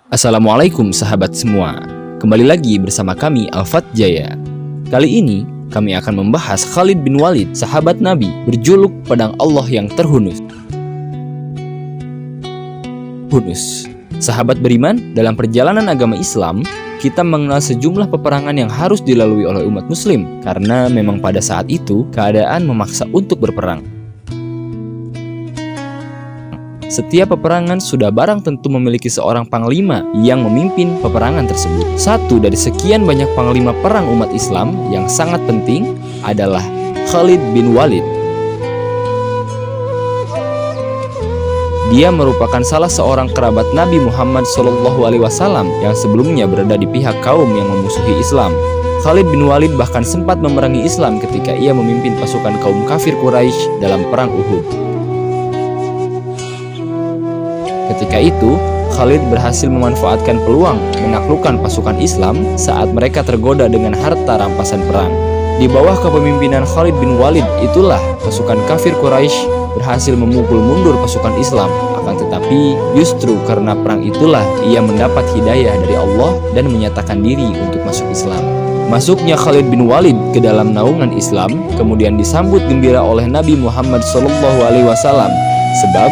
Assalamualaikum sahabat semua. Kembali lagi bersama kami Alfat Jaya. Kali ini kami akan membahas Khalid bin Walid, sahabat Nabi berjuluk pedang Allah yang terhunus. Sahabat beriman, dalam perjalanan agama Islam, kita mengenal sejumlah peperangan yang harus dilalui oleh umat muslim karena memang pada saat itu keadaan memaksa untuk berperang. Setiap peperangan sudah barang tentu memiliki seorang panglima yang memimpin peperangan tersebut. Satu dari sekian banyak panglima perang umat Islam yang sangat penting adalah Khalid bin Walid. Dia merupakan salah seorang kerabat Nabi Muhammad SAW yang sebelumnya berada di pihak kaum yang memusuhi Islam. Khalid bin Walid bahkan sempat memerangi Islam ketika ia memimpin pasukan kaum kafir Quraisy dalam perang Uhud. Ketika itu, Khalid berhasil memanfaatkan peluang menaklukkan pasukan Islam saat mereka tergoda dengan harta rampasan perang. Di bawah kepemimpinan Khalid bin Walid itulah pasukan kafir Quraisy berhasil memukul mundur pasukan Islam. Akan tetapi, justru karena perang itulah ia mendapat hidayah dari Allah dan menyatakan diri untuk masuk Islam. Masuknya Khalid bin Walid ke dalam naungan Islam kemudian disambut gembira oleh Nabi Muhammad SAW, sebab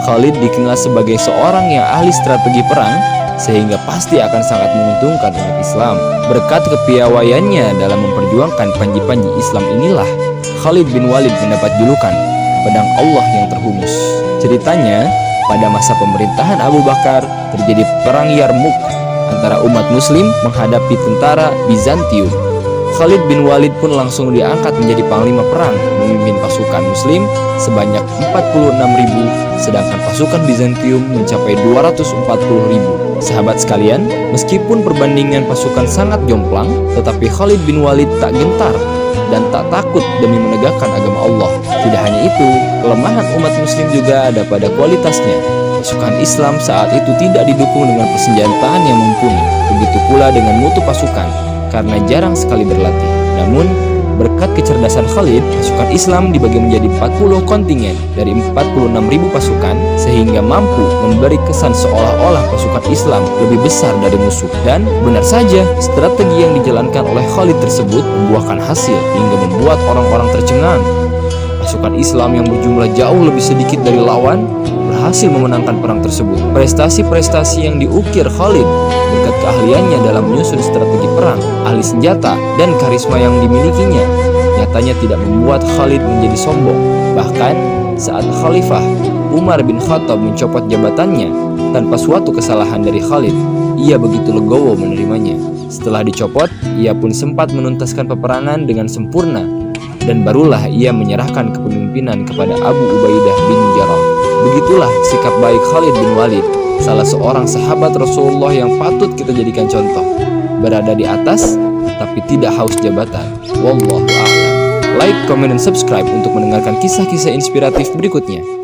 Khalid dikenal sebagai seorang yang ahli strategi perang, sehingga pasti akan sangat menguntungkan umat Islam. Berkat kepiawaiannya dalam memperjuangkan panji-panji Islam inilah Khalid bin Walid mendapat julukan pedang Allah yang terhunus. Ceritanya, pada masa pemerintahan Abu Bakar terjadi perang Yarmuk antara umat muslim menghadapi tentara Bizantium. Khalid bin Walid pun langsung diangkat menjadi panglima perang, memimpin pasukan muslim sebanyak 46.000, sedangkan pasukan Bizantium mencapai 240.000. Sahabat sekalian, meskipun perbandingan pasukan sangat jomplang, tetapi Khalid bin Walid tak gentar dan tak takut demi menegakkan agama Allah. Tidak hanya itu, kelemahan umat muslim juga ada pada kualitasnya. Pasukan Islam saat itu tidak didukung dengan persenjataan yang mumpuni, begitu pula dengan mutu pasukan karena jarang sekali berlatih. Namun, berkat kecerdasan Khalid, pasukan Islam dibagi menjadi 40 kontingen dari 46.000 pasukan sehingga mampu memberi kesan seolah-olah pasukan Islam lebih besar dari musuh. Dan benar saja, strategi yang dijalankan oleh Khalid tersebut membuahkan hasil hingga membuat orang-orang tercengang. Pasukan Islam yang berjumlah jauh lebih sedikit dari lawan berhasil memenangkan perang tersebut. Prestasi-prestasi yang diukir Khalid berkat keahliannya dalam menyusun strategi perang, ahli senjata, dan karisma yang dimilikinya nyatanya tidak membuat Khalid menjadi sombong. Bahkan saat Khalifah Umar bin Khattab mencopot jabatannya tanpa suatu kesalahan dari Khalid, ia begitu legowo menerimanya. Setelah dicopot, ia pun sempat menuntaskan peperangan dengan sempurna dan barulah ia menyerahkan kepemimpinan kepada Abu Ubaidah bin Jarrah. Begitulah sikap baik Khalid bin Walid, salah seorang sahabat Rasulullah yang patut kita jadikan contoh. Berada di atas, tapi tidak haus jabatan. Wallahu a'lam. Like, comment, dan subscribe untuk mendengarkan kisah-kisah inspiratif berikutnya.